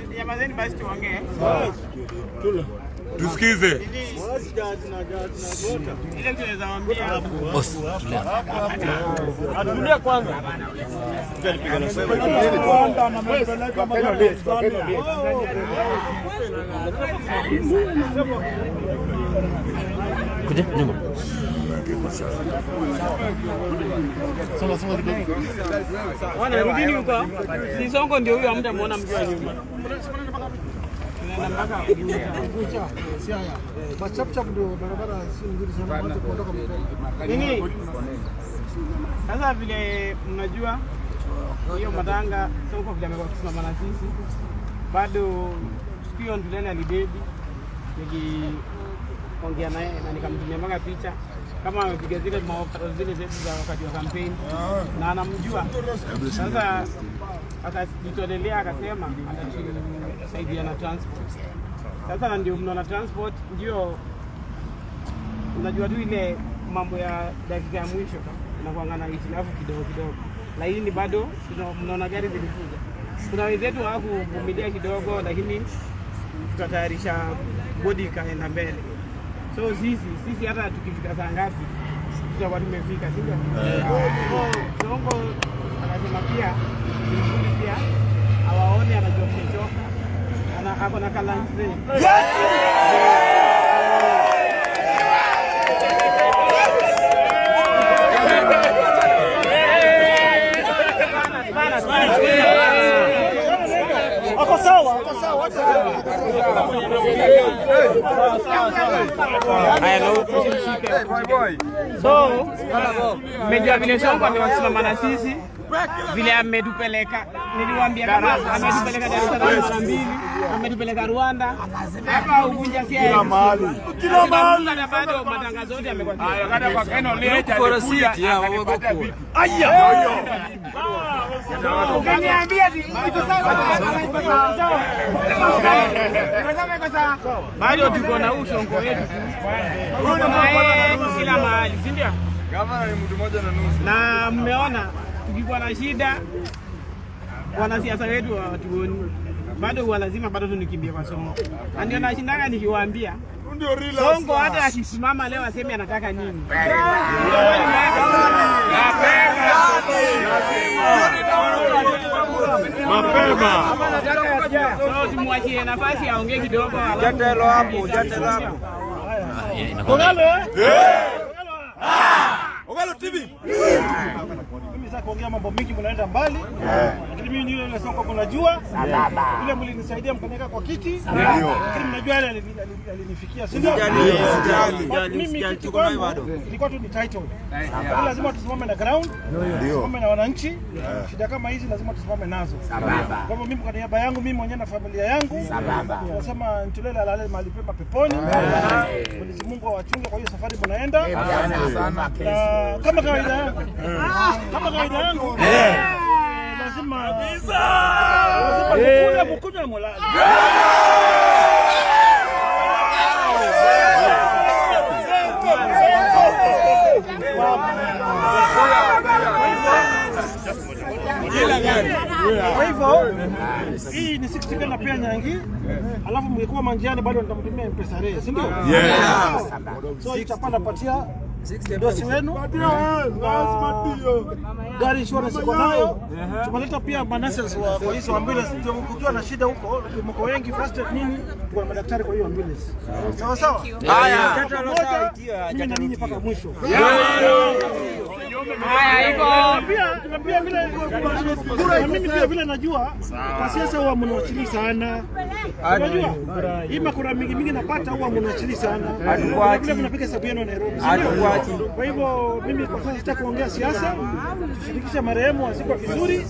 Nyamazeni basi tuongee. Tusikize. Ile tunaweza waambia boss. Atulia kwanza. Tutapigana sasa. Kuja nyuma. Soma kidogo. Wana rudini huko. Sisongo ndio huyo hamtamuona mkiwa nyuma. Machapchap ndio barabara si nzuri sana watu kuondoka mapema. Nini? Sasa vile mnajua hiyo matanga Sonko vile amekuwa kusimama na sisi. Bado sikio nduleni alibebi. Nikiongea naye na nikamtumia mpaka picha kama amepiga zile zile zetu za wakati wa campaign na anamjua. Sasa akajitolelea akasema atatusaidia na transport. Sasa ndio mnaona transport ndio unajua tu ile mambo ya dakika ya mwisho inakuangana hitilafu kidogo. Lakini bado mnaona gari zilikuja. Kuna wenzetu hawakuvumilia kidogo lakini tutatayarisha body kaenda mbele. So sisi hata tukifika saa ngapi tutakuwa tumefika, sio? Songo anasema pia awaone anajua kuchoka. Ako na kalanzi. Ako sawa. So, mmejua vile Sonko amewasimama na sisi, vile ametupeleka. Niliwaambia kama ametupeleka Dar es Salaam mara mbili, ametupeleka Rwanda, hapa Unguja sia. Kila mahali. Na bado matangazo yote yamekuwa. Hata kwa Keno Leja alikuja. Aya. Ukaniambia iko sawa. Bado tuko na Sonko wetu. Kila mahali, si ndio? Gavana ni mtu mmoja na nusu. Na mmeona tukikuwa na shida wanasiasa wetu hawatuoni. Bado lazima bado tunikimbie kwa Sonko. Na ndio nashindaga nikiwaambia Sonko hata akisimama leo aseme anataka nini. Mapema. So tumwachie nafasi aongee kidogo. Jatelo hapo. Ogalo TV. Mimi sasa kuongea mambo mingi mnaenda mbali. Lakini mimi ndio ile Sonko kunajua. Ile mlinisaidia mkaneka kwa kiti. Lakini mnajua ile alinifikia, si ndio? Mimi tuko nayo bado. Ilikuwa tu ni title. Lazima tusimame na ground. Tusimame na wananchi. Shida kama hizi lazima tusimame nazo. Kwa hivyo mimi kwa niaba yangu mimi mwenyewe na familia yangu nasema Ntulele alale mahali pema peponi. Mwenyezi Mungu awachunge kwa hiyo safari mnaenda. Kama kawaida yangu. Lazima mkuja mulali. Kwa hivyo hii ni 60 na pia Nyangi, alafu mngekuwa manjiani bado nitamtumia M-Pesa Ray, si ndio? So itapanda patia dosi wenu. Gari insurance iko nayo. Tumeleta pia manassas kwa hizo ambulance, ndio mkiwa na shida huko, mko wengi first aid nini, kwa madaktari kwa hiyo ambulance. Sawa? Haya. Mimi na ninyi mpaka mwisho. Haya iko. Pia vile mimi pia vile najua kwa siasa huwa mnawachili sana. Unajua? Hii makura mingi napata huwa mnawachili sana. Vile mnapiga hesabu yenu Nairobi. Kwa hivyo mimi kwa sasa sitaki kuongea siasa. Tushirikishe marehemu azikwe vizuri.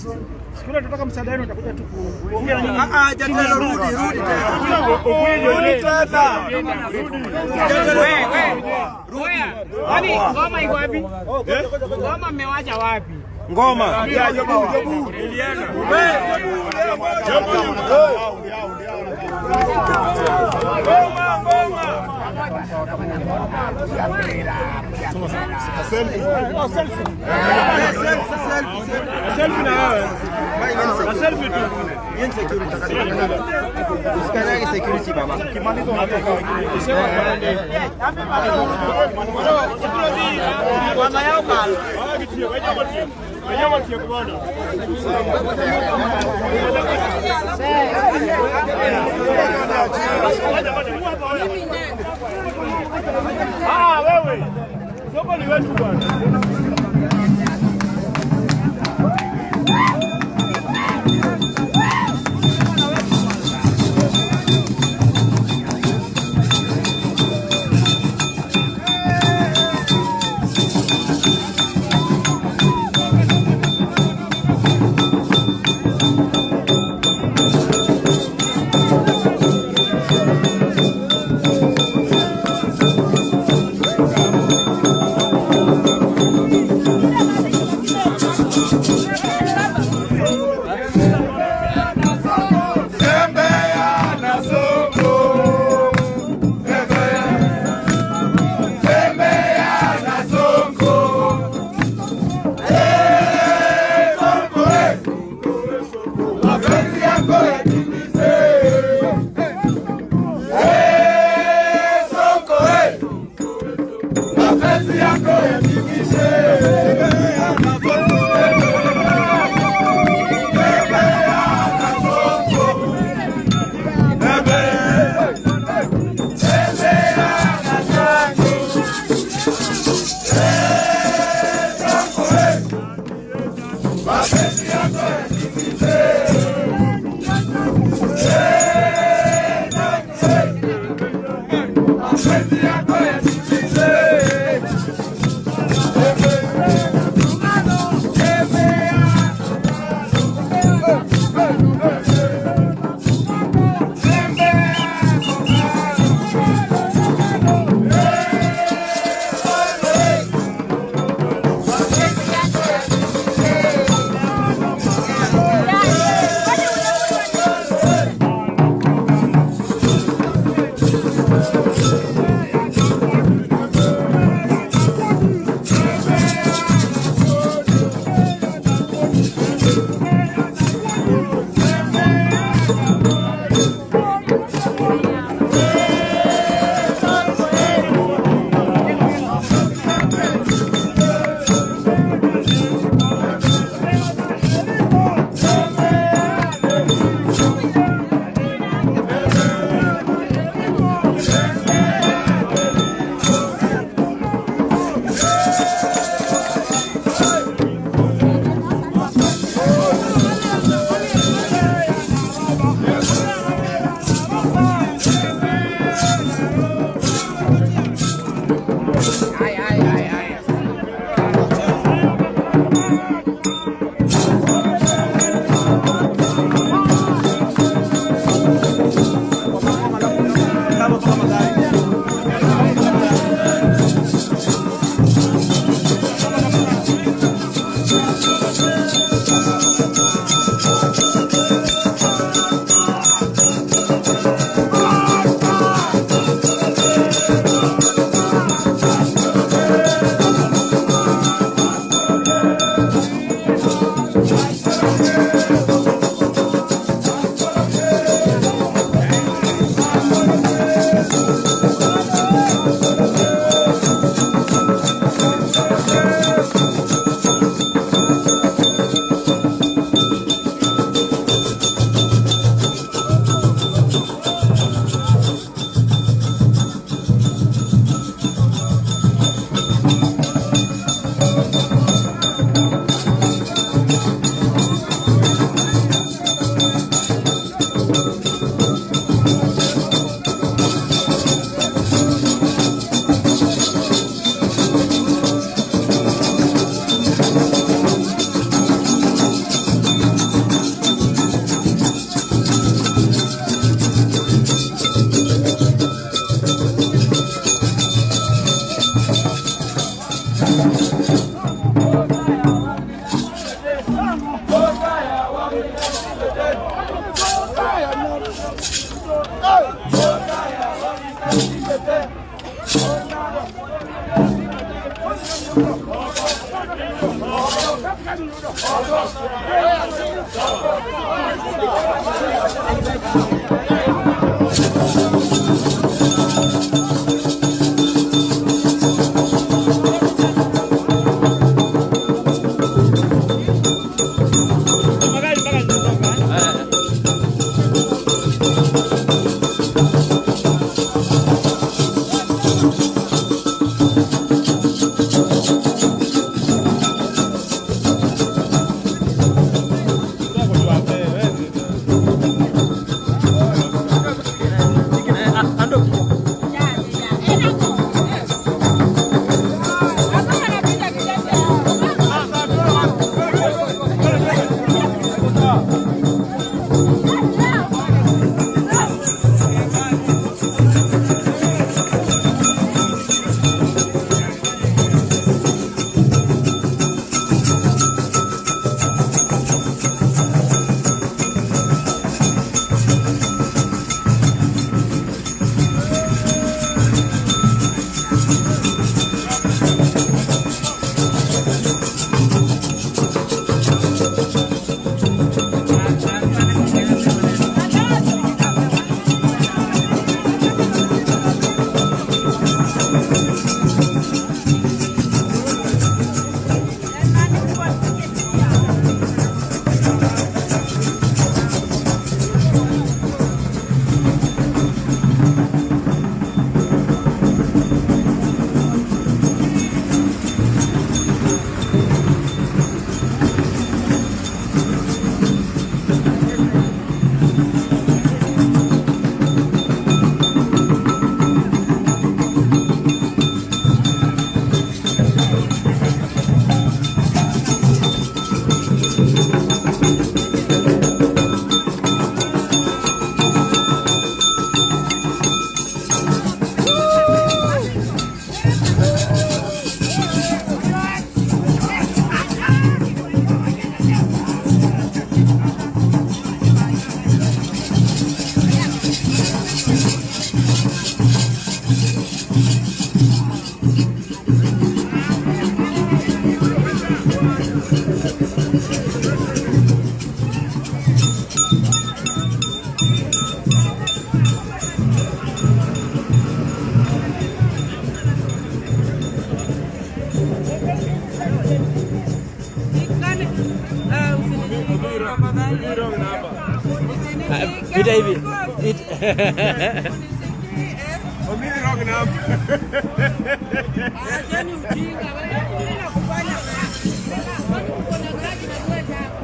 Siku ile tutatoka msaada wenu utakuja tu kuongea nyinyi. Jatelo rudi Kwani ngoma iko wapi? Ngoma mmewacha wapi? ngoma. Selfie na wewe. Selfie tu. Usikanyage security baba. Kimalizo unatoka wengine. Ngoma yao bado. Wewe. Soko ni wetu bwana. Pita hivi. Mimi rock na. Ajani ujinga wewe nini nakufanya wewe? Kwani uko na gari na wewe hapa?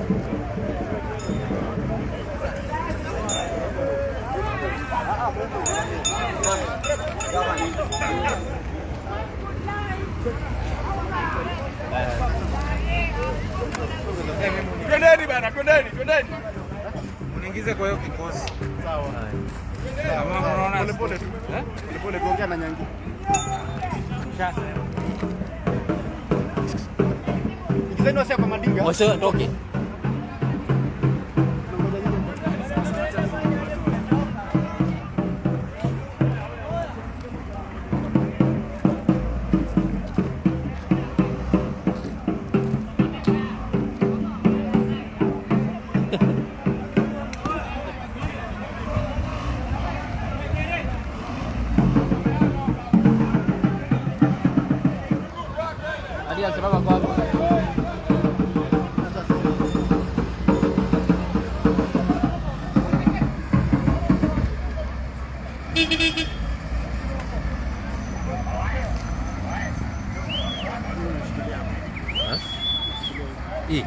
Twendeni bana, twendeni. Unaingiza kwa hiyo kikosi. Sawa. Pole pole tu. Pole pole kuongea na Nyangi. Sasa. Ikizeni wasi kwa madinga. Wase toke. Hadi simama kwa hapo. Ini.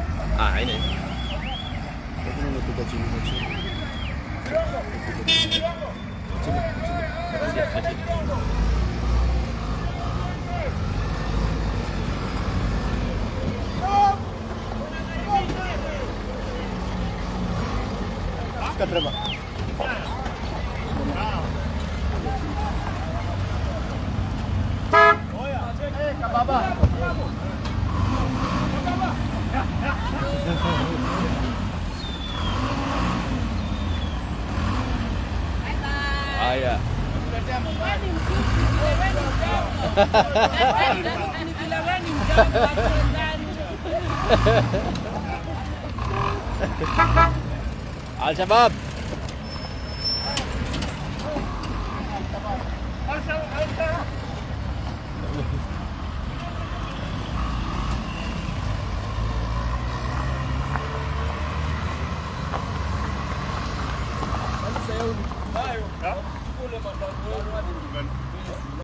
Lakini unapiga chini. Katreba. Kababa. Haya. Al-Shabaab. Kule